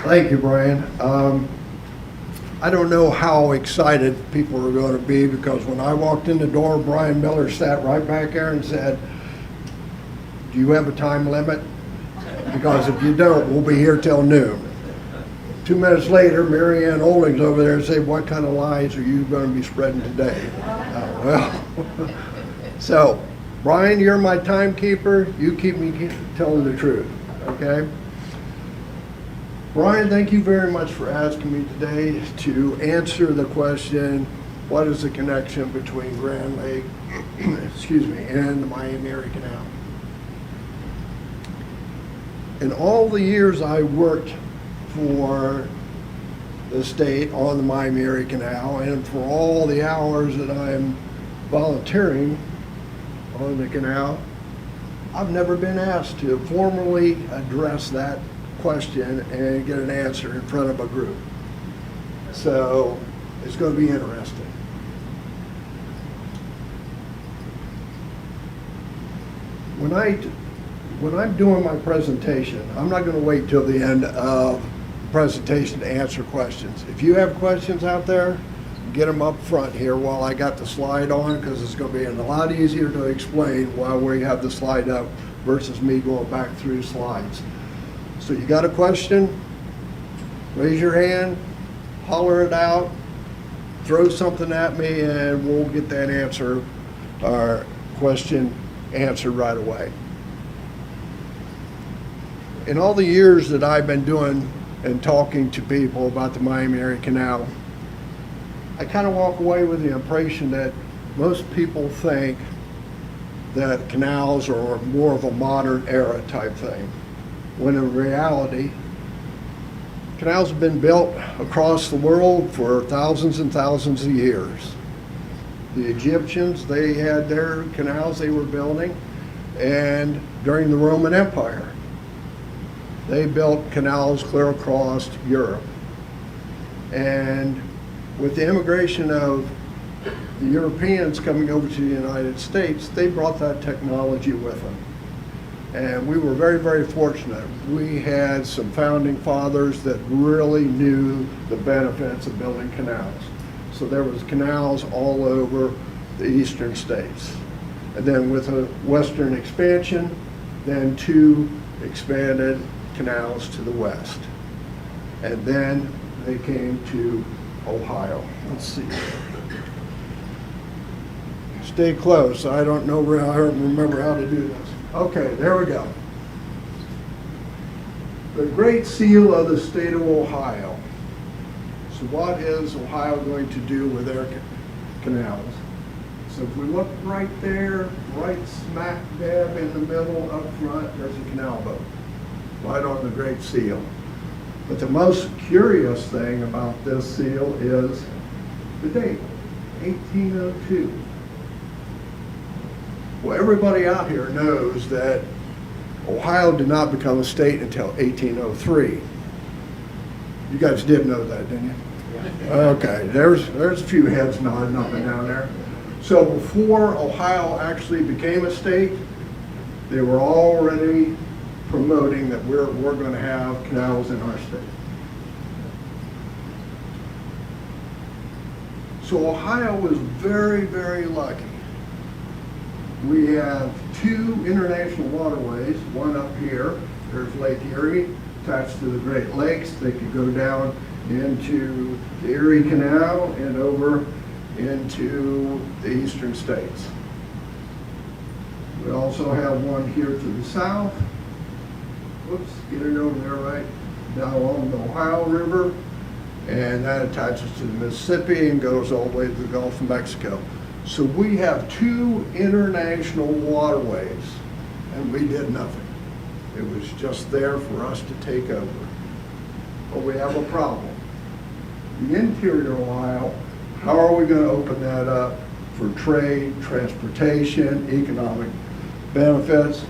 Thank you, Brian. I don't know how excited people are going to be because when I walked in the door, Brian Miller sat right back there and said, "Do you have a time limit? Because if you don't, we'll be here till noon." 2 minutes later, Mary Ann Olding's over there and said, "What kind of lies are you going to be spreading today?" Well, so Brian, you're my timekeeper. You keep me telling the truth, okay? Brian, thank you very much for asking me today to answer the question, what is the connection between Grand Lake, excuse me, and the Miami-Erie Canal? In all the years I worked for the state on the Miami-Erie Canal and for all the hours that I'm volunteering on the canal, I've never been asked to formally address that question and get an answer in front of a group. So it's going to be interesting. When I'm doing my presentation, I'm not going to wait till the end of the presentation to answer questions. If you have questions out there, get them up front here while I got the slide on, because it's going to be a lot easier to explain while we have the slide up versus me going back through slides. So you got a question, raise your hand, holler it out, throw something at me, and we'll get that answer or question answered right away. In all the years that I've been doing and talking to people about the Miami-Erie Canal, I kind of walk away with the impression that most people think that canals are more of a modern era type thing, when in reality, canals have been built across the world for thousands and thousands of years. The Egyptians, they had their canals they were building, and during the Roman Empire, they built canals clear across Europe. And with the immigration of the Europeans coming over to the United States, they brought that technology with them. And we were very, very fortunate. We had some founding fathers that really knew the benefits of building canals. So there was canals all over the eastern states. And then with a western expansion, then 2 expanded canals to the west. And then they came to Ohio. Let's see. Stay close. I don't remember how to do this. Okay, there we go. The Great Seal of the state of Ohio. So what is Ohio going to do with their canals? So if we look right there, right smack dab in the middle up front, there's a canal boat, right on the Great Seal. But the most curious thing about this seal is the date, 1802. Well, everybody out here knows that Ohio did not become a state until 1803. You guys did know that, didn't you? Yeah. Okay, there's a few heads nodding up and down there. So before Ohio actually became a state, they were already promoting that we're going to have canals in our state. So Ohio was very, very lucky. We have 2 international waterways, one up here, there's Lake Erie, attached to the Great Lakes. They could go down into the Erie Canal and over into the eastern states. We also have one here to the south. Whoops, get it over there right down along the Ohio River, and that attaches to the Mississippi and goes all the way to the Gulf of Mexico. So we have 2 international waterways, and we did nothing. It was just there for us to take over. But we have a problem. The interior Ohio, how are we going to open that up for trade, transportation, economic benefits?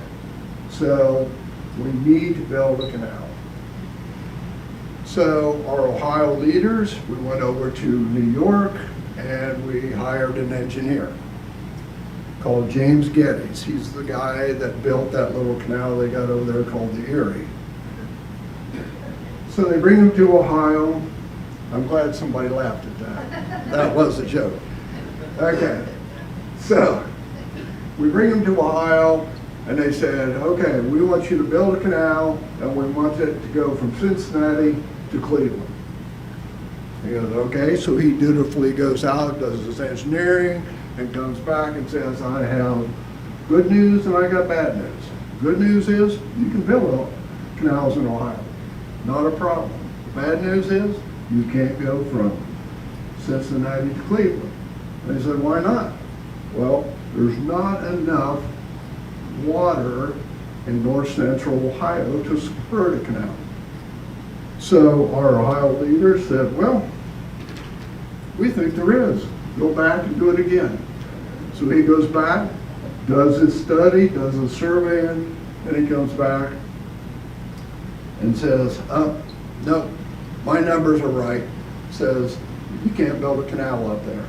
So we need to build a canal. So our Ohio leaders, we went over to New York and we hired an engineer called James Geddes. He's the guy that built that little canal they got over there called the Erie. So they bring him to Ohio. I'm glad somebody laughed at that. That was a joke. Okay, so we bring him to Ohio, and they said, okay, we want you to build a canal, and we want it to go from Cincinnati to Cleveland. He goes, okay, so he dutifully goes out, does his engineering, and comes back and says, I have good news and I got bad news. Good news is you can build canals in Ohio. Not a problem. Bad news is you can't go from Cincinnati to Cleveland. They said, why not? Well, there's not enough water in north central Ohio to support a canal. So our Ohio leaders said, well, we think there is. Go back and do it again. So he goes back, does his study, does his surveying, and he comes back and says, no, my numbers are right. Says, you can't build a canal up there.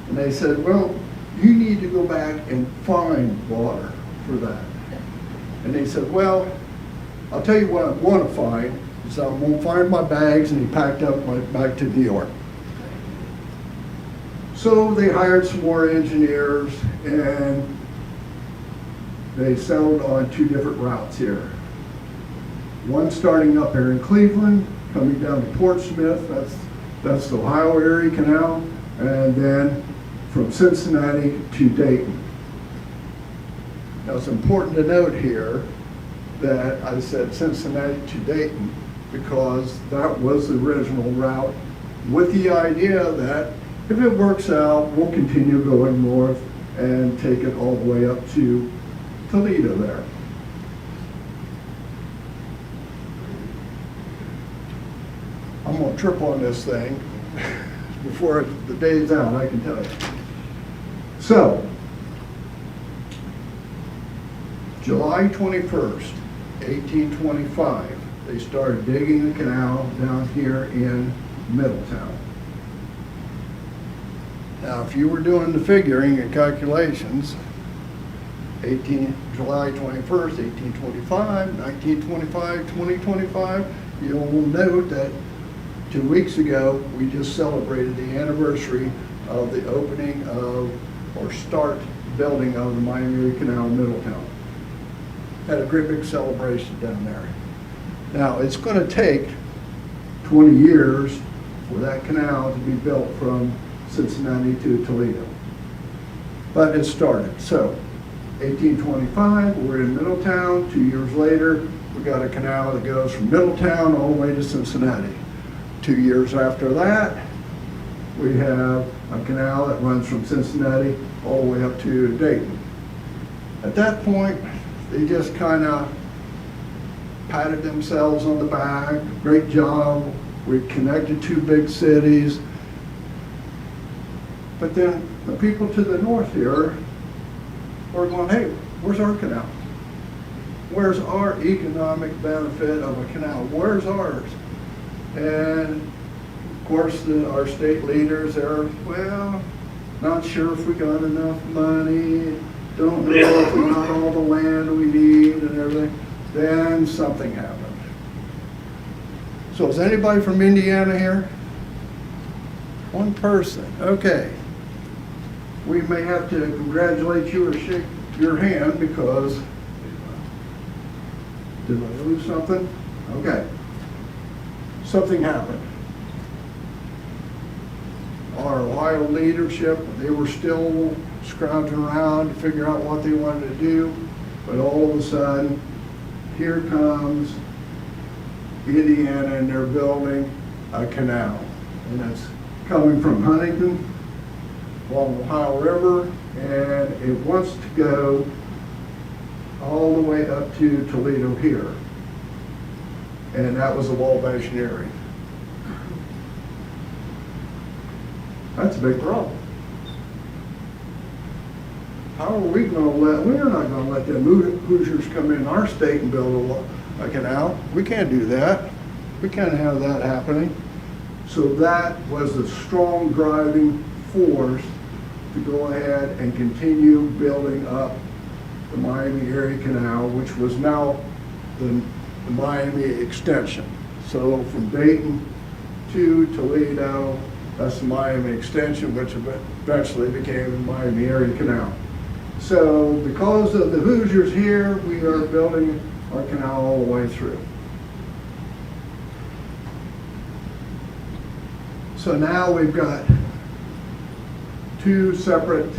And they said, well, you need to go back and find water for that. And he said, well, I'll tell you what I want to find. He said, I'm going to find my bags, and he packed up back to New York. So they hired some more engineers, and they settled on two different routes here. One starting up here in Cleveland, coming down to Portsmouth, that's the Ohio Erie Canal, and then from Cincinnati to Dayton. Now it's important to note here that I said Cincinnati to Dayton because that was the original route, with the idea that if it works out, we'll continue going north and take it all the way up to Toledo there. I'm going to trip on this thing before the day's out, I can tell you. So, July 21st, 1825, they started digging the canal down here in Middletown. Now, if you were doing the figuring and calculations, July 21st, 1825, 1925, 2025, you'll note that 2 weeks ago, we just celebrated the anniversary of the opening of, or start building of the Miami-Erie Canal in Middletown. Had a great big celebration down there. Now, it's going to take 20 years for that canal to be built from Cincinnati to Toledo. But it started. So, 1825, we're in Middletown. 2 years later, we got a canal that goes from Middletown all the way to Cincinnati. 2 years after that, we have a canal that runs from Cincinnati all the way up to Dayton. At that point, they just kind of patted themselves on the back. Great job. We connected two big cities. But then the people to the north here were going, hey, where's our canal? Where's our economic benefit of a canal? Where's ours? And of course, our state leaders are, well, not sure if we got enough money, don't know if we got all the land we need and everything. Then something happened. So is anybody from Indiana here? One person, okay. We may have to congratulate you or shake your hand because, did I lose something? Okay. Something happened. Our Ohio leadership, they were still scrounging around to figure out what they wanted to do, but all of a sudden, here comes Indiana and they're building a canal. And it's coming from Huntington along the Ohio River, and it wants to go all the way up to Toledo here. And that was the Wabash and Erie. That's a big problem. How are we going to we're not going to let them Hoosiers come in our state and build a canal. We can't do that. We can't have that happening. So that was a strong driving force to go ahead and continue building up the Miami-Erie Canal, which was now the Miami extension. So from Dayton to Toledo, that's the Miami extension, which eventually became the Miami-Erie Canal. So because of the Hoosiers here, we are building our canal all the way through. So now we've got two separate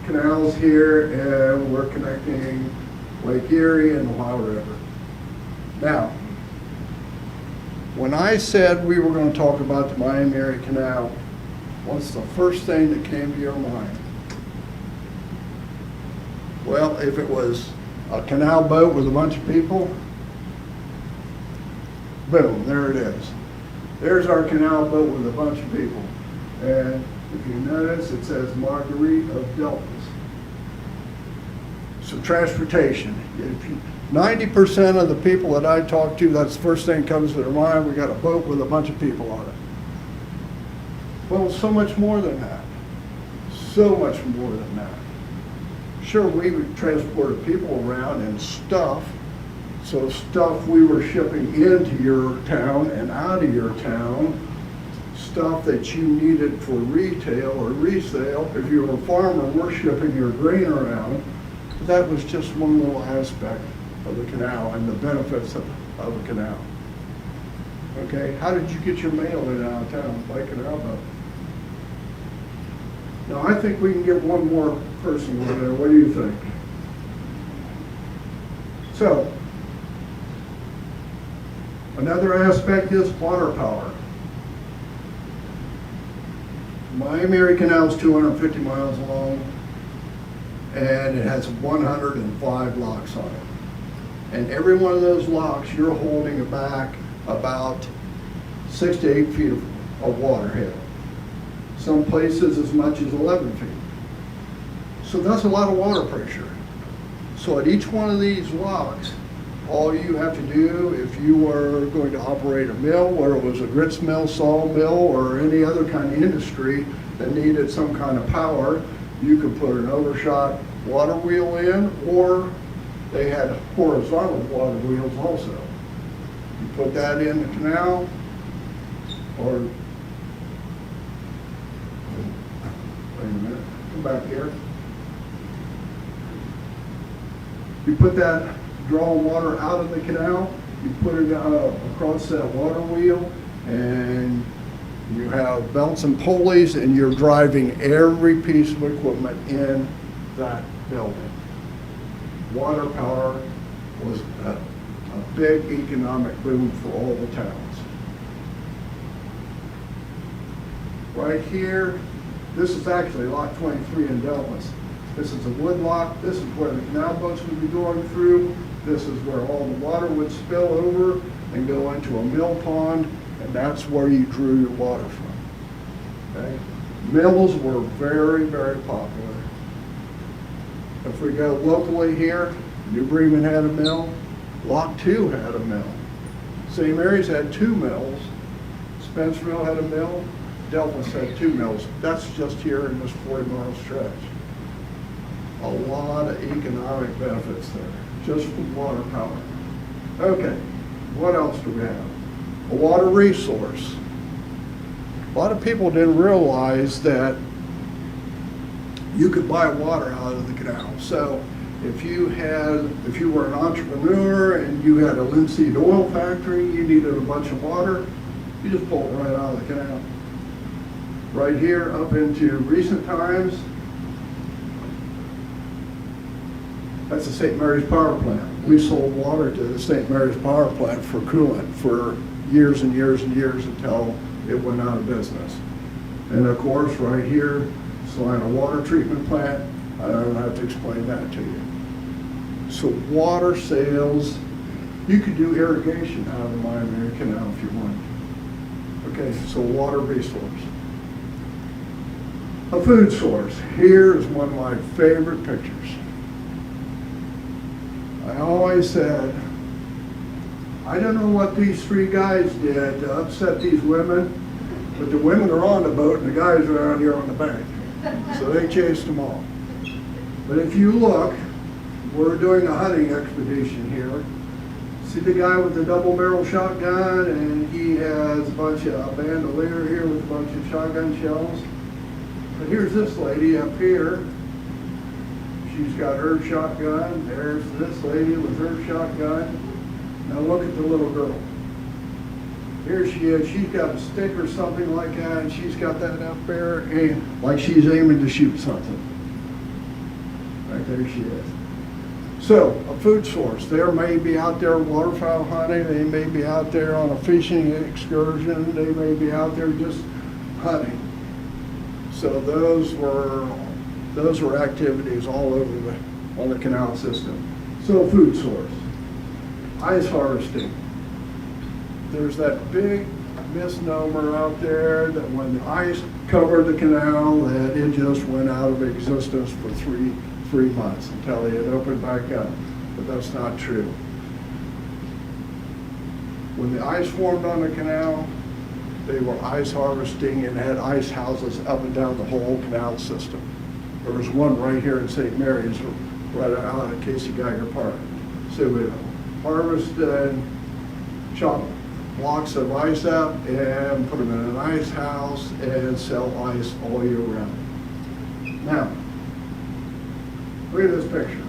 canals here, and we're connecting Lake Erie and the Ohio River. Now, when I said we were going to talk about the Miami-Erie Canal, what's the first thing that came to your mind? Well, if it was a canal boat with a bunch of people, boom, there it is. There's our canal boat with a bunch of people. And if you notice, it says Marguerite of Deltas. So transportation. 90% of the people that I talk to, that's the first thing that comes to their mind, we got a boat with a bunch of people on it. Well, so much more than that. So much more than that. Sure, we would transport people around and stuff. So stuff we were shipping into your town and out of your town, stuff that you needed for retail or resale. If you were a farmer, we're shipping your grain around. But that was just one little aspect of the canal and the benefits of a canal. Okay, how did you get your mail in and out of town? By canal boat. Now, I think we can get one more person over there. What do you think? So, another aspect is water power. Miami-Erie Canal is 250 miles long, and it has 105 locks on it. And every one of those locks, you're holding back about 6 to 8 feet of water head. Some places as much as 11 feet. So that's a lot of water pressure. So at each one of these locks, all you have to do, if you were going to operate a mill, whether it was a grits mill, sawmill, or any other kind of industry that needed some kind of power, you could put an overshot water wheel in, or they had horizontal water wheels also. You put that in the canal, or wait a minute, come back here. You put that drawing water out of the canal, you put it across that water wheel, and you have belts and pulleys, and you're driving every piece of equipment in that building. Water power was a big economic boom for all the towns. Right here, this is actually lock 23 in Delmas. This is a wood lock. This is where the canal boats would be going through. This is where all the water would spill over and go into a mill pond, and that's where you drew your water from. Okay? Mills were very, very popular. If we go locally here, New Bremen had a mill. Lock 2 had a mill. St. Mary's had 2 mills. Spencerville had a mill. Delmas had 2 mills. That's just here in this 40-mile stretch. A lot of economic benefits there, just from water power. Okay, what else do we have? A water resource. A lot of people didn't realize that you could buy water out of the canal. So if you were an entrepreneur and you had a linseed oil factory, you needed a bunch of water, you just pull it right out of the canal. Right here up into recent times, that's the St. Mary's power plant. We sold water to the St. Mary's power plant for coolant for years and years and years until it went out of business. And of course, right here, Salina Water Treatment Plant, I don't have to explain that to you. So water sales, you could do irrigation out of the Miami-Erie Canal if you want. Okay, so water resource. A food source. Here is one of my favorite pictures. I always said, I don't know what these 3 guys did to upset these women, but the women are on the boat and the guys are out here on the bank. So they chased them all. But if you look, we're doing a hunting expedition here. See the guy with the double barrel shotgun, and he has a bandolier here with a bunch of shotgun shells. But here's this lady up here. She's got her shotgun. There's this lady with her shotgun. Now look at the little girl. Here she is. She's got a stick or something like that, and she's got that up there, and like she's aiming to shoot something. Right there she is. So, a food source. They may be out there waterfowl hunting. They may be out there on a fishing excursion. They may be out there just hunting. So those were activities all over on the canal system. So, food source. Ice harvesting. There's that big misnomer out there that when the ice covered the canal, that it just went out of existence for three months until it opened back up. But that's not true. When the ice formed on the canal, they were ice harvesting and had ice houses up and down the whole canal system. There was one right here in St. Mary's, right out of Casey Geiger Park. So we harvest and chop blocks of ice up and put them in an ice house and sell ice all year round. Now, look at this picture.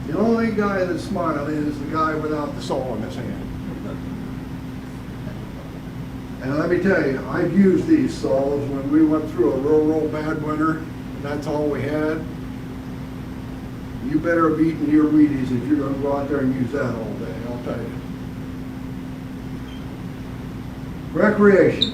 The only guy that's smiling is the guy without the saw in his hand. And let me tell you, I've used these saws when we went through a real bad winter, and that's all we had. You better have eaten your Wheaties if you're going to go out there and use that all day, I'll tell you. Recreation.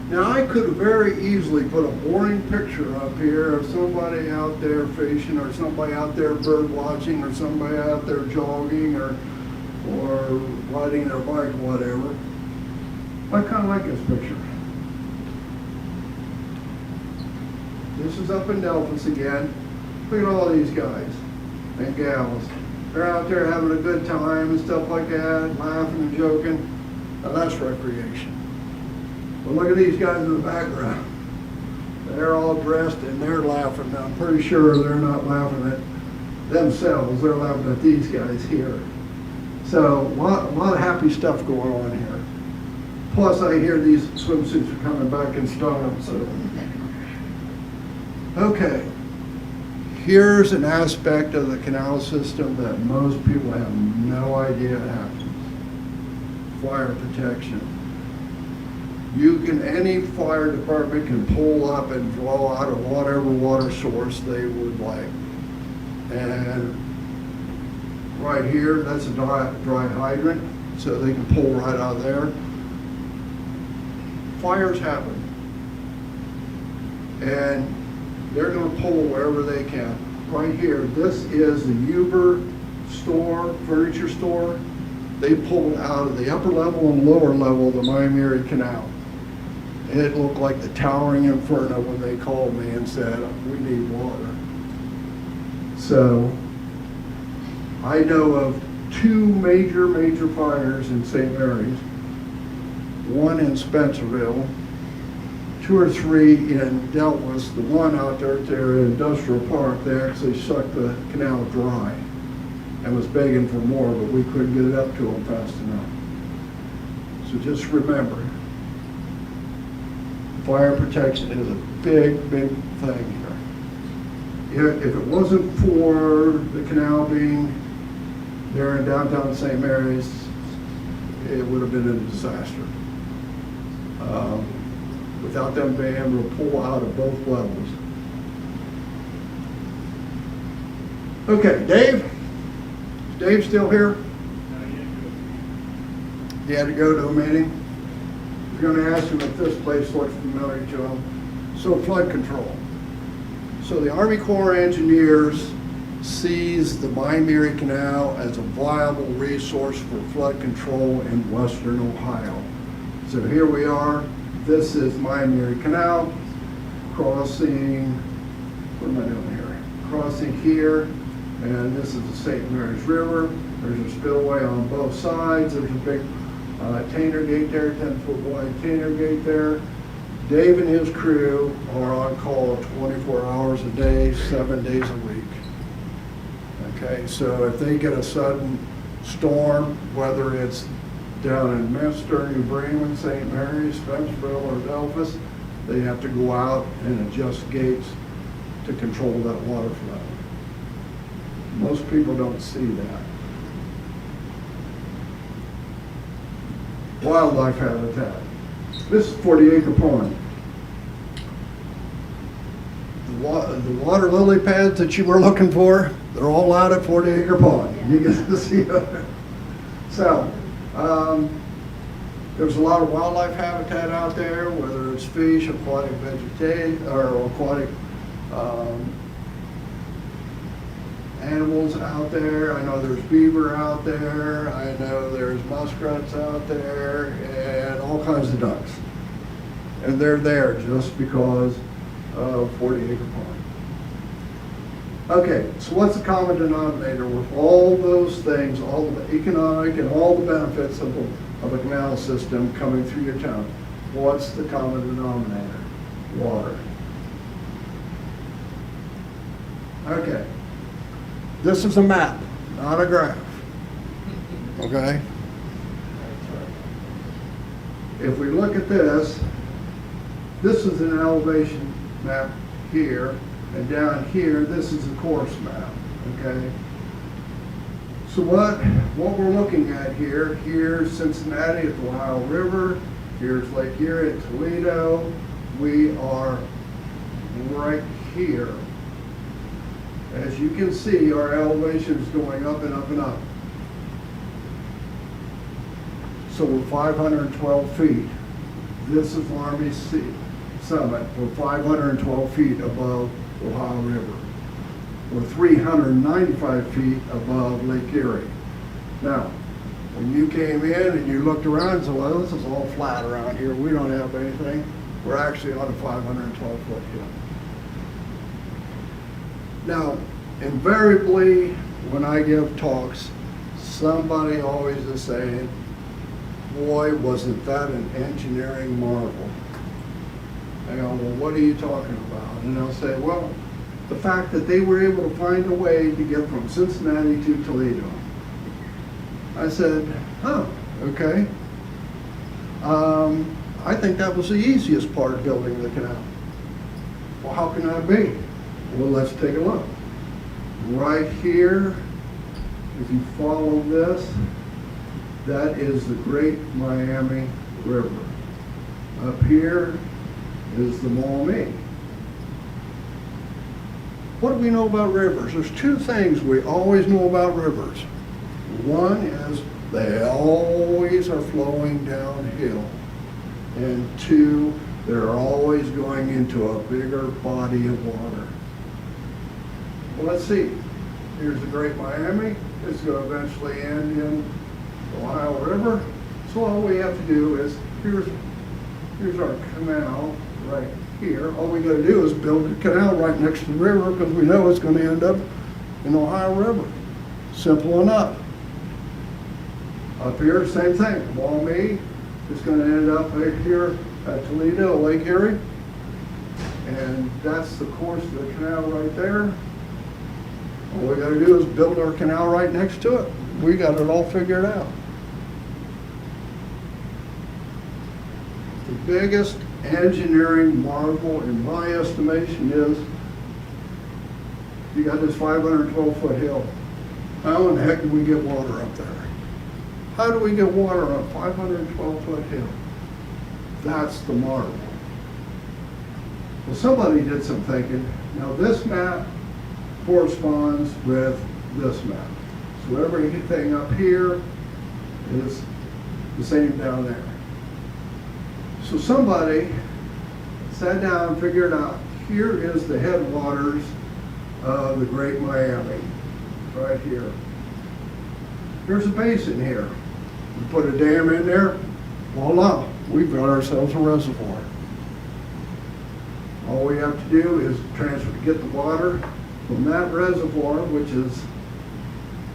Now, I could have very easily put a boring picture up here of somebody out there fishing, or somebody out there bird watching, or somebody out there jogging, or riding their bike, whatever. I kind of like this picture. This is up in Delphus again. Look at all these guys and gals. They're out there having a good time and stuff like that, laughing and joking. Now that's recreation. But look at these guys in the background. They're all dressed and they're laughing. Now, I'm pretty sure they're not laughing at themselves. They're laughing at these guys here. So a lot of happy stuff going on here. Plus, I hear these swimsuits are coming back in style. So, okay. Here's an aspect of the canal system that most people have no idea happens. Fire protection. Any fire department can pull up and draw out of whatever water source they would like. And right here, that's a dry hydrant, so they can pull right out of there. Fires happen. And they're going to pull wherever they can. Right here, this is the Uber store, furniture store. They pulled out of the upper level and lower level of the Erie Canal. It looked like the towering inferno when they called me and said, we need water. So, I know of two major fires in St. Mary's. One in Spencerville, 2 or 3 in Delphus. The one out there at their industrial park, they actually sucked the canal dry and was begging for more, but we couldn't get it up to them fast enough. So just remember, fire protection is a big thing here. If it wasn't for the canal being there in downtown St. Mary's, it would have been a disaster. Without them being able to pull out of both levels. Okay, Dave? Is Dave still here? He had to go to a meeting. We're going to ask him if this place looks familiar to him. So, flood control. So the Army Corps of Engineers sees the Erie Canal as a viable resource for flood control in western Ohio. So here we are. This is Erie Canal crossing, what am I doing here? Crossing here, and this is the St. Mary's River. There's a spillway on both sides. There's a big Tainer gate there, 10-foot wide Tainer gate there. Dave and his crew are on call 24 hours a day, 7 days a week. Okay, so if they get a sudden storm, whether it's down in Minster, New Bremen, St. Mary's, Spencerville, or Delphus, they have to go out and adjust gates to control that water flow. Most people don't see that. Wildlife habitat. This is 40-acre pond. The water lily pads that you were looking for, they're all out at 40-acre pond. You get to see it. So, there's a lot of wildlife habitat out there, whether it's fish, aquatic vegetation, or aquatic animals out there. I know there's beaver out there. I know there's muskrats out there, and all kinds of ducks. And they're there just because of 40-acre pond. Okay, so what's the common denominator with all those things, all the economic and all the benefits of a canal system coming through your town? What's the common denominator? Water. Okay. This is a map, not a graph. Okay? If we look at this, this is an elevation map here, and down here, this is a course map, okay? So what we're looking at here, here's Cincinnati at the Ohio River, here's Lake Erie at Toledo. We are right here. As you can see, our elevation is going up and up and up. So we're 512 feet. This is Army Summit. We're 512 feet above Ohio River. We're 395 feet above Lake Erie. Now, when you came in and you looked around and said, well, this is all flat around here, we don't have anything, we're actually on a 512-foot hill. Now, invariably, when I give talks, somebody always is saying, boy, wasn't that an engineering marvel. I go, well, what are you talking about? And they'll say, well, the fact that they were able to find a way to get from Cincinnati to Toledo. I said, huh, okay. I think that was the easiest part of building the canal. Well, how can that be? Well, let's take a look. Right here, if you follow this, that is the Great Miami River. Up here is the Maumee. What do we know about rivers? There's two things we always know about rivers. One is they always are flowing downhill. And two, they're always going into a bigger body of water. Well, let's see. Here's the Great Miami. It's going to eventually end in the Ohio River. So all we have to do is, here's our canal right here. All we got to do is build a canal right next to the river because we know it's going to end up in the Ohio River. Simple enough. Up here, same thing. Maumee is going to end up right here at Toledo, Lake Erie. And that's the course of the canal right there. All we got to do is build our canal right next to it. We got it all figured out. The biggest engineering marvel, in my estimation, is you got this 512-foot hill. How in the heck do we get water up there? How do we get water on a 512-foot hill? That's the marvel. Well, somebody did some thinking. Now this map corresponds with this map. So everything up here is the same down there. So somebody sat down and figured out, here is the headwaters of the Great Miami, right here. There's a basin here. We put a dam in there, voila, we've got ourselves a reservoir. All we have to do is get the water from that reservoir, which is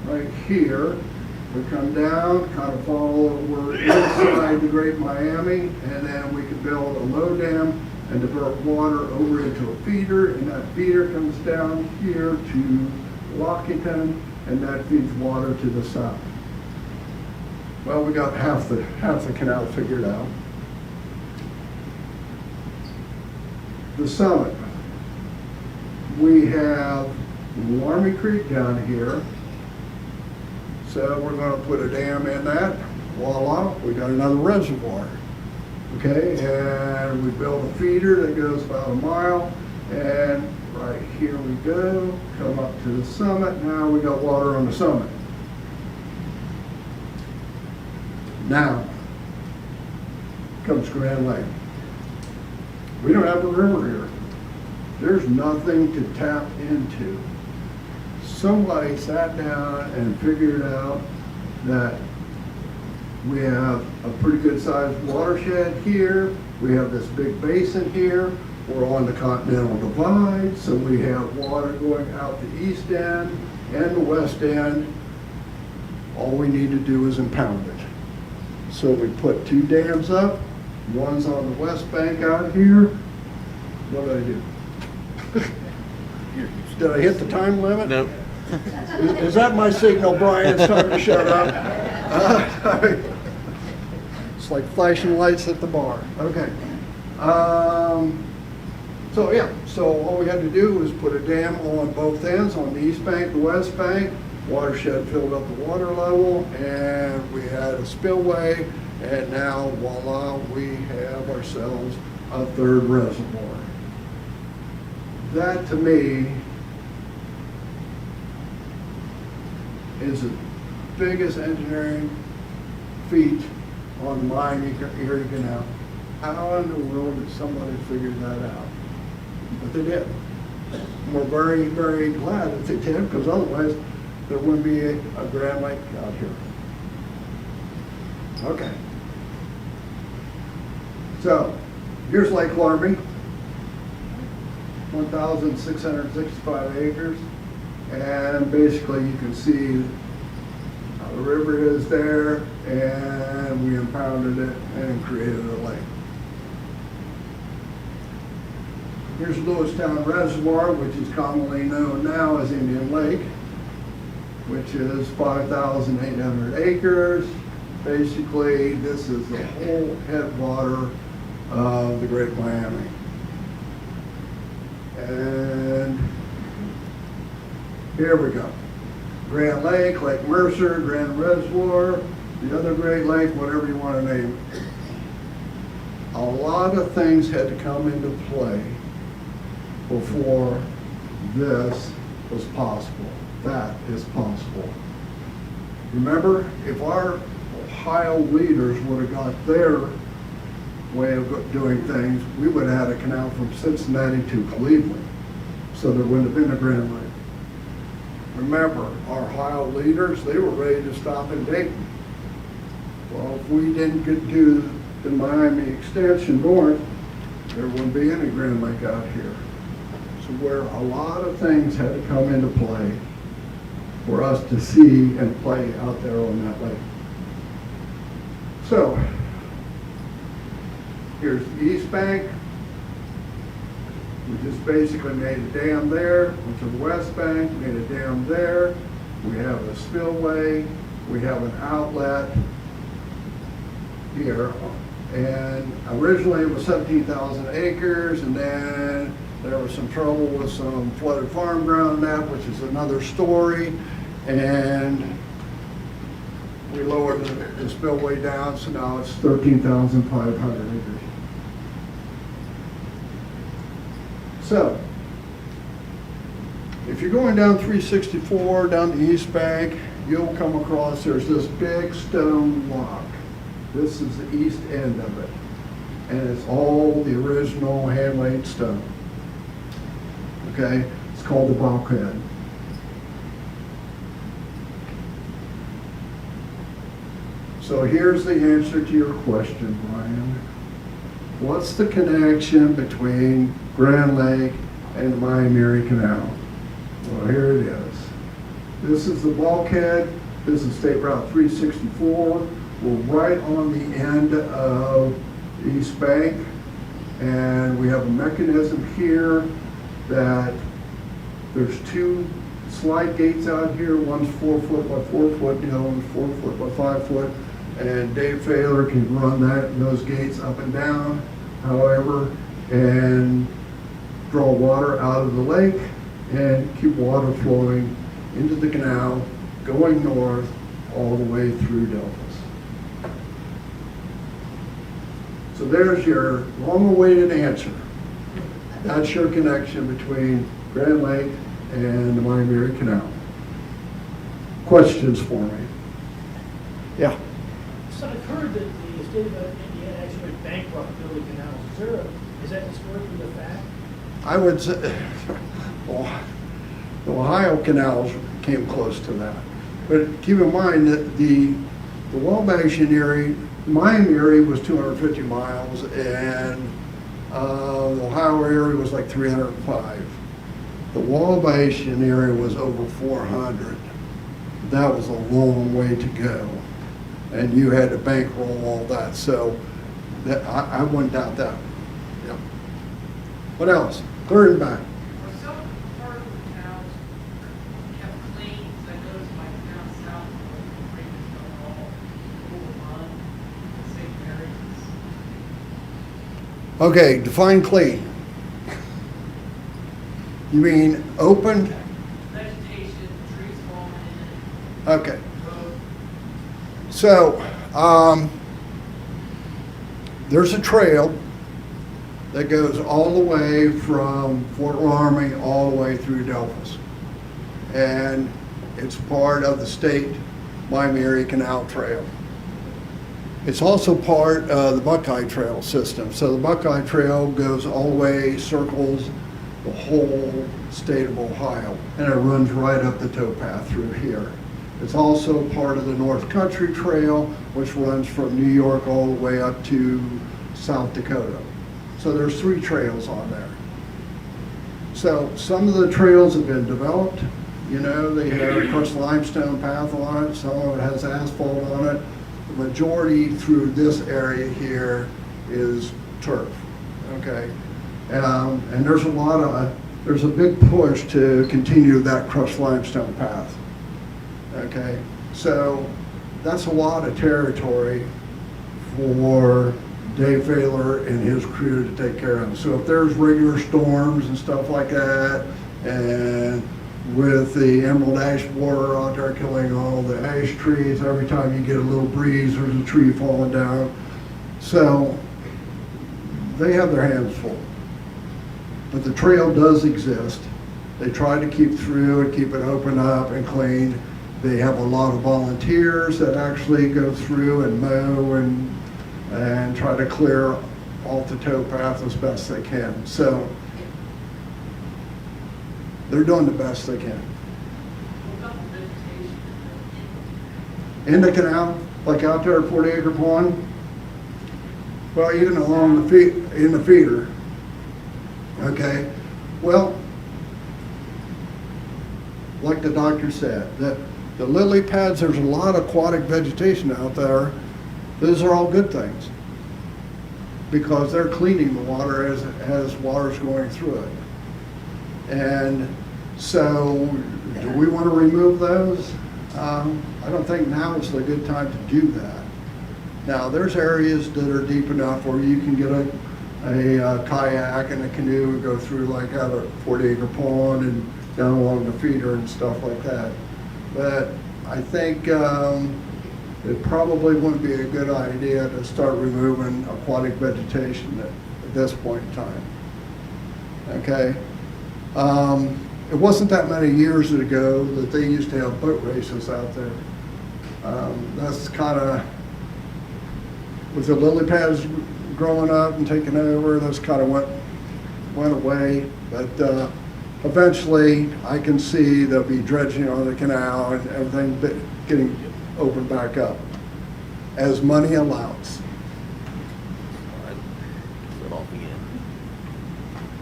right here. We come down, kind of follow, we're inside the Great Miami, and then we can build a low dam and divert water over into a feeder, and that feeder comes down here to Lockington, and that feeds water to the south. Well, we got half the canal figured out. The summit. We have Laramie Creek down here. So we're going to put a dam in that. Voila, we got another reservoir. Okay, and we build a feeder that goes about a mile, and right here we go, come up to the summit. Now we got water on the summit. Now comes Grand Lake. We don't have a river here. There's nothing to tap into. Somebody sat down and figured out that we have a pretty good sized watershed here. We have this big basin here. We're on the Continental Divide, so we have water going out the east end and the west end. All we need to do is impound it. So we put 2 dams up. One's on the west bank out here. What did I do? Did I hit the time limit? Nope. Is that my signal, Brian? It's time to shut up. It's like flashing lights at the bar. Okay. So yeah, so all we had to do was put a dam on both ends, on the east bank, the west bank. Watershed filled up the water level, and we had a spillway, and now voila, we have ourselves a 3rd reservoir. That to me is the biggest engineering feat on the Miami Erie Canal. How in the world did somebody figure that out? But they did. And we're very, very glad that they did, because otherwise there wouldn't be a Grand Lake out here. Okay. So here's Lake Laramie, 1,665 acres. And basically you can see how the river is there, and we impounded it and created a lake. Here's Lewistown Reservoir, which is commonly known now as Indian Lake, which is 5,800 acres. Basically, this is the whole headwater of the Great Miami. And here we go. Grand Lake, Lake Mercer, Grand Reservoir, the other Great Lake, whatever you want to name it. A lot of things had to come into play before this was possible. That is possible. Remember, if our Ohio leaders would have got their way of doing things, we would have had a canal from Cincinnati to Cleveland. So there wouldn't have been a Grand Lake. Remember, our Ohio leaders, they were ready to stop in Dayton. Well, if we didn't do the Miami extension north, there wouldn't be any Grand Lake out here. So where a lot of things had to come into play for us to see and play out there on that lake. So, here's the east bank. We just basically made a dam there. Went to the west bank, made a dam there. We have a spillway. We have an outlet here. And originally it was 17,000 acres, and then there was some trouble with some flooded farm ground in that, which is another story. And we lowered the spillway down, so now it's 13,500 acres. So, if you're going down 364, down the east bank, you'll come across, there's this big stone block. This is the east end of it. And it's all the original hand-laid stone. Okay? It's called the bulkhead. So here's the answer to your question, Brian. What's the connection between Grand Lake and the Miami Erie Canal? Well, here it is. This is the bulkhead. This is State Route 364. We're right on the end of the East Bank, and we have a mechanism here that there's 2 slide gates out here. One's 4 foot by 4 foot, the other one's 4 foot by 5 foot. And Dave Failer can run those gates up and down, however, and draw water out of the lake and keep water flowing into the canal, going north all the way through Delphos. So there's your long-awaited answer. That's your connection between Grand Lake and the Miami-Erie Canal. Questions for me? Yeah. So I've heard that the state of Indiana actually went bankrupt building canals. Is that historically the fact? I would say, well, the Ohio canals came close to that. But keep in mind that the Wabash Erie, Miami area was 250 miles, and the Ohio area was like 305. The Wabash area was over 400. That was a long way to go, and you had to bankroll all that. So that I wouldn't doubt that. Yeah. What else? Clear and back. Were some part of the canals kept clean? Because I noticed my canal south of the all full of mud, the same areas. Okay, define clean. You mean open? Vegetation, trees falling in, Okay. road. So, there's a trail that goes all the way from Fort Laramie all the way through Delphos. And it's part of the state Miami-Erie Canal Trail. It's also part of the Buckeye Trail system. So the Buckeye Trail goes all the way, circles the whole state of Ohio, and it runs right up the towpath through here. It's also part of the North Country Trail, which runs from New York all the way up to South Dakota. So there's 3 trails on there. So some of the trails have been developed. You know, they have a crushed limestone path on it. Some of it has asphalt on it. The majority through this area here is turf. Okay, and there's there's a big push to continue that crushed limestone path. Okay, so that's a lot of territory for Dave Failer and his crew to take care of. So if there's regular storms and stuff like that, and with the emerald ash borer out there killing all the ash trees, every time you get a little breeze, there's a tree falling down. So they have their hands full. But the trail does exist. They try to keep through and keep it open up and clean. They have a lot of volunteers that actually go through and mow and try to clear off the towpath as best they can. So they're doing the best they can. What about the vegetation In the canal, like out there at 40 Acre Pond, well, even along in the feeder. Okay, well, like the doctor said, that the lily pads, there's a lot of aquatic vegetation out there. Those are all good things because they're cleaning the water as water's going through it. And so, do we want to remove those? I don't think now is a good time to do that. Now, there's areas that are deep enough where you can get a kayak and a canoe and go through, like out of 40 Acre Pond and down along the feeder and stuff like that. But I think it probably wouldn't be a good idea to start removing aquatic vegetation at this point in time. Okay? It wasn't that many years ago that they used to have boat races out there. That's kind of, with the lily pads growing up and taking over, those kind of went away. But eventually, I can see there'll be dredging on the canal and everything getting opened back up as money allows.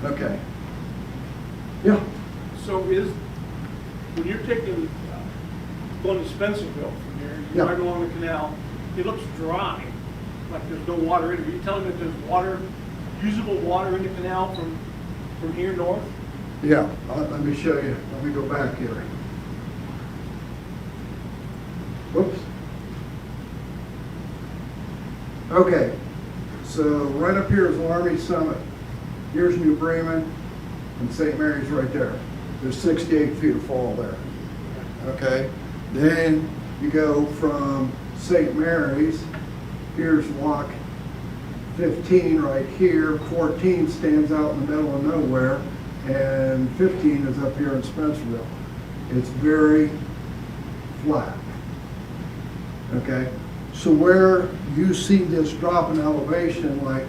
Okay. Yeah. So when you're taking, going to Spencerville from here, you Yeah. drive along the canal, it looks dry, like there's no water in it. Are you telling me that there's water, usable water in the canal from here north? Yeah, let me show you. Let me go back here. Whoops. Okay, so right up here is Army Summit. Here's New Bremen, and St. Mary's right there. There's 68 feet of fall there. Okay, then you go from St. Mary's, here's lock 15 right here, 14 stands out in the middle of nowhere, and 15 is up here in Spencerville. It's very flat. Okay, so where you see this drop in elevation, like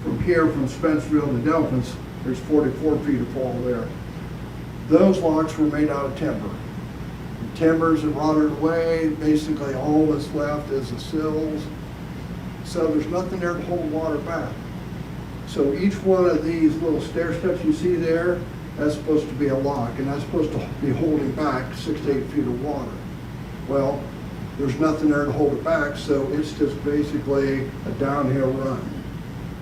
from here from Spencerville to Delphins, there's 44 feet of fall there. Those locks were made out of timber. The timbers have rotted away. Basically, all that's left is the sills. So there's nothing there to hold water back. So each one of these little stair steps you see there, that's supposed to be a lock, and that's supposed to be holding back 6 to 8 feet of water. Well, there's nothing there to hold it back, so it's just basically a downhill run.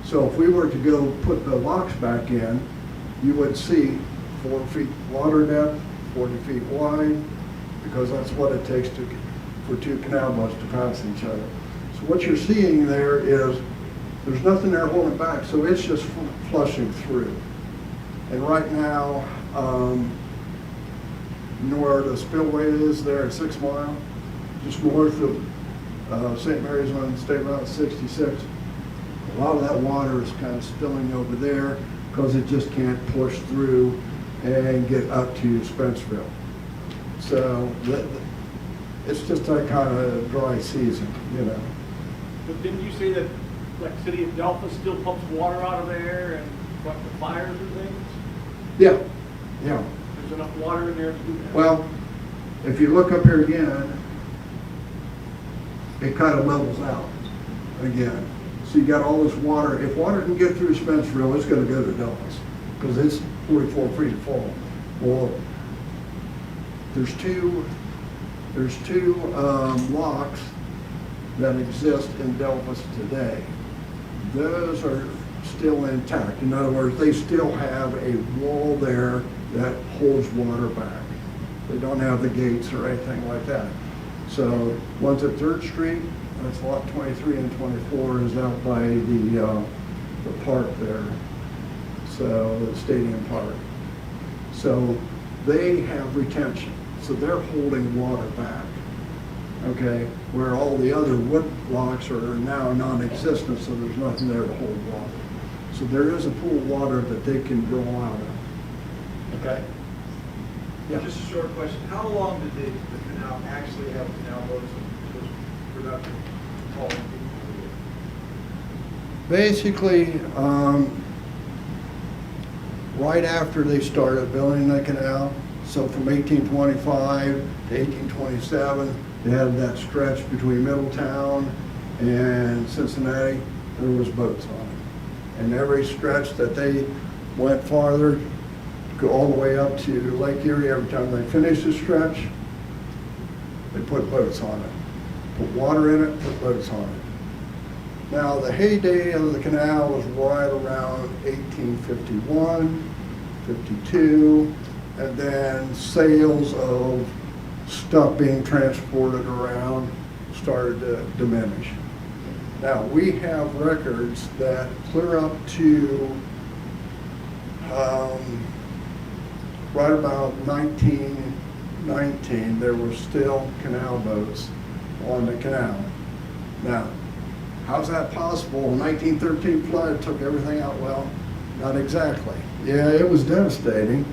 So if we were to go put the locks back in, you would see 4 feet water depth, 40 feet wide, because that's what it takes for two canal boats to pass each other. So what you're seeing there is there's nothing there holding it back, so it's just flushing through. And right now, you know where the spillway is there at 6 Mile? Just north of St. Mary's on State Route 66. A lot of that water is kind of spilling over there because it just can't push through and get up to Spencerville. So it's just that kind of dry season, you know. But didn't you say that, like, City of Delphos still pumps water out of there and what, the fires and things? Yeah, yeah. There's enough water in there to do that? Well, if you look up here again, it kind of levels out again. So you got all this water. If water can get through Spencerville, it's going to go to Delphos because it's 44 feet of fall. Well, there's two locks that exist in Delphos today. Those are still intact. In other words, they still have a wall there that holds water back. They don't have the gates or anything like that. So one's at 3rd Street, that's lot 23 and 24 is out by the park there. So the stadium park. So they have retention. So they're holding water back. Okay, where all the other wood locks are now non-existent, so there's nothing there to hold water. So there is a pool of water that they can draw out of. Okay? Yeah. Just a short question. How long did the canal actually have canal boats that was productive hauling people? Basically, right after they started building the canal, so from 1825 to 1827, they had that stretch between Middletown and Cincinnati, there was boats on it. And every stretch that they went farther, go all the way up to Lake Erie, every time they finished the stretch, they put boats on it. Put water in it, put boats on it. Now, the heyday of the canal was right around 1851, 52, and then sales of stuff being transported around started to diminish. Now, we have records that clear up to right about 1919, there were still canal boats on the canal. Now, how's that possible? The 1913 flood took everything out. Well, not exactly. Yeah, it was devastating,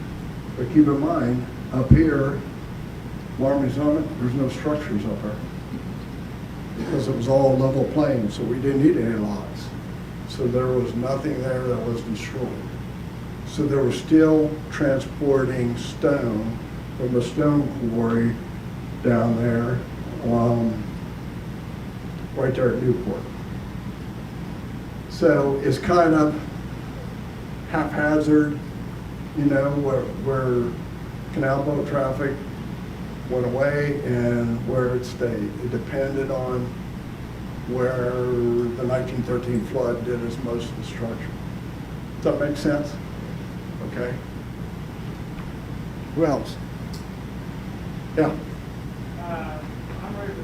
but keep in mind, up here, Army's on it, there's no structures up there because it was all level plain, so we didn't need any locks. So there was nothing there that was destroyed. So they were still transporting stone from the stone quarry down there, right there at Newport. So it's kind of haphazard, you know, where canal boat traffic went away and where it stayed. It depended on where the 1913 flood did its most destruction. Does that make sense? Okay. Who else? Yeah. I'm ready to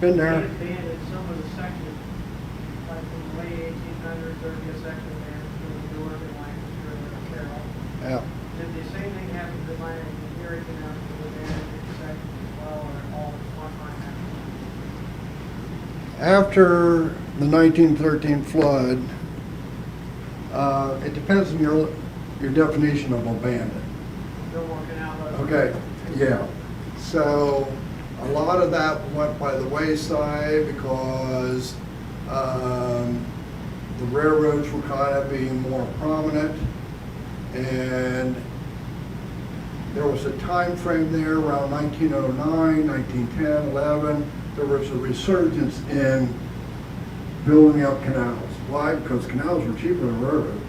Been there. They abandoned some of the sections, like from the late 1800s, there'd be a section there between York and Lancaster and Carroll. Yeah. Did the same thing happen to the Erie Canal, to the abandoned section as well, or all at one time happened? After the 1913 flood, it depends on your definition of abandoned. No more canal roads? Okay, yeah. So a lot of that went by the wayside because the railroads were kind of being more prominent, and there was a time frame there around 1909, 1910, 11. There was a resurgence in building up canals. Why? Because canals were cheaper than railroads.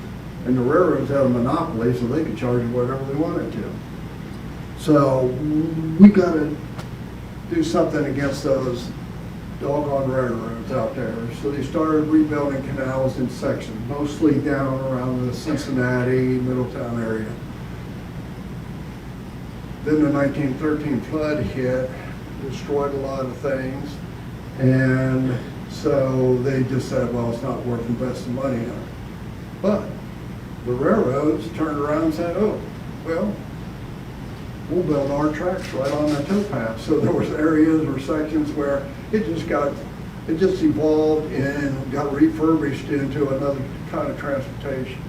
And the railroads had a monopoly, so they could charge you whatever they wanted to. So we got to do something against those doggone railroads out there. So they started rebuilding canals in sections, mostly down around the Cincinnati, Middletown area. Then the 1913 flood hit, destroyed a lot of things, and so they just said, well, it's not worth investing money in it. But the railroads turned around and said, oh, well, we'll build our tracks right on the towpath. So there was areas or sections where it just evolved and got refurbished into another kind of transportation.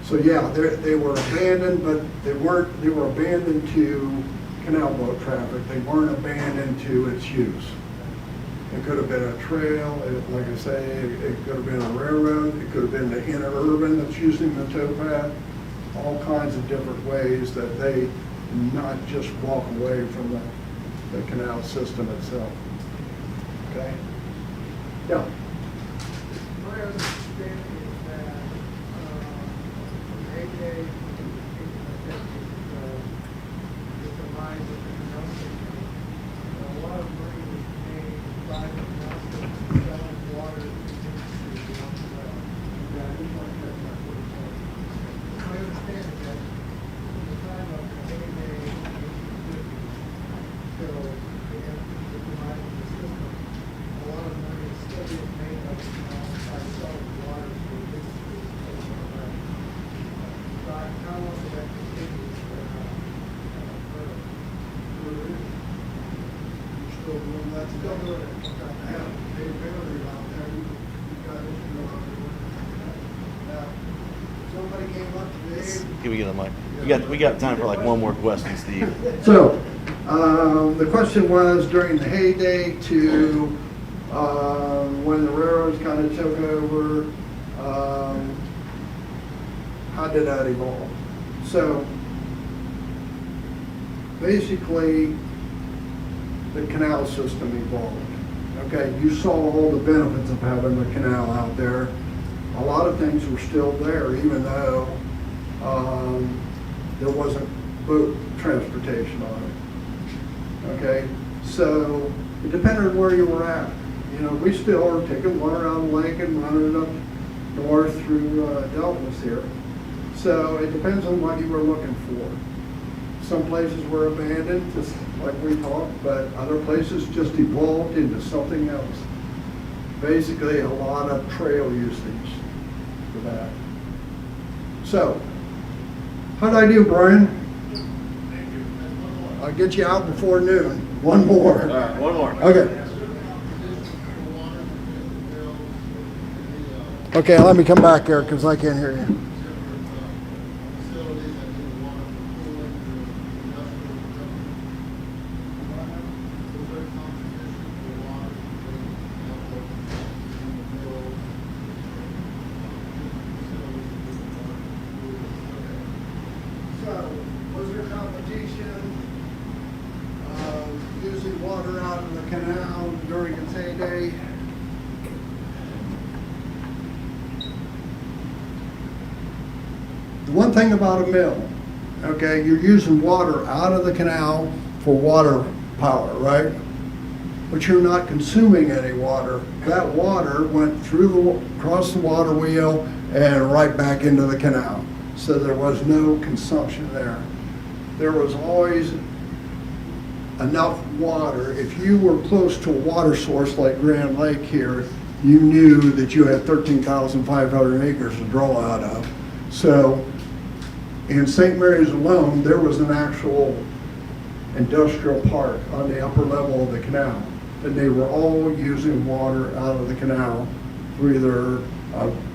So yeah, they were abandoned, but they were abandoned to canal boat traffic. They weren't abandoned to its use. It could have been a trail, like I say, it could have been a railroad, it could have been the interurban that's using the towpath, all kinds of different ways that they not just walk away from the canal system itself. Okay? Yeah. My understanding is that from heyday with the line with the canal system, a lot of money was paid by the canal system selling water into the well. Yeah, I just want to get my foot in. My understanding is that from the time of the heyday in 1850 till the end of the demise of the system, a lot of money is still being made by the canal by selling water to businesses over the well. So I kind of want that continues further. Still doing that Still today? doing it. Yeah, Dave Bailey out there, you got it, you know how to work it. Now, somebody came up to Dave. Can we get a mic? We got time for like one more question, Steve. So, the question was during the heyday to when the railroads kind of took over, how did that evolve? So, basically, the canal system evolved. Okay, you saw all the benefits of having the canal out there. A lot of things were still there, even though there wasn't boat transportation on it. Okay, so it depended on where you were at. You know, we still are taking water out of the lake and running it up north through Deltas here. So it depends on what you were looking for. Some places were abandoned, just like we talked, but other places just evolved into something else. Basically, a lot of trail usage for that. So, how'd I do, Brian? I'll get you out before noon. One more. All right, one more. Okay. Okay, let me come back here because I can't hear you. So, was there competition using water out of the canal during its heyday? The one thing about a mill, okay, you're using water out of the canal for water power, right? But you're not consuming any water. That water went across the water wheel and right back into the canal. So there was no consumption there. There was always enough water. If you were close to a water source like Grand Lake here, you knew that you had 13,500 acres to draw out of. So in St. Mary's alone, there was an actual industrial park on the upper level of the canal. And they were all using water out of the canal for either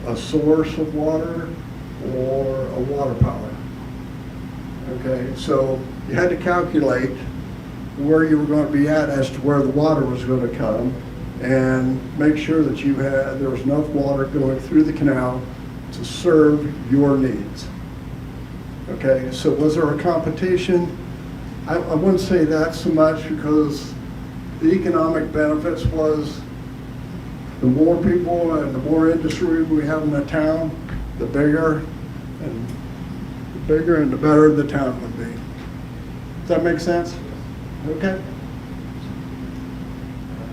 a source of water or a water power. Okay, so you had to calculate where you were going to be at as to where the water was going to come and make sure that there was enough water going through the canal to serve your needs. Okay, so was there a competition? I wouldn't say that so much, because the economic benefits was the more people and the more industry we have in the town, the bigger and the better the town would be. Does that make sense? Okay.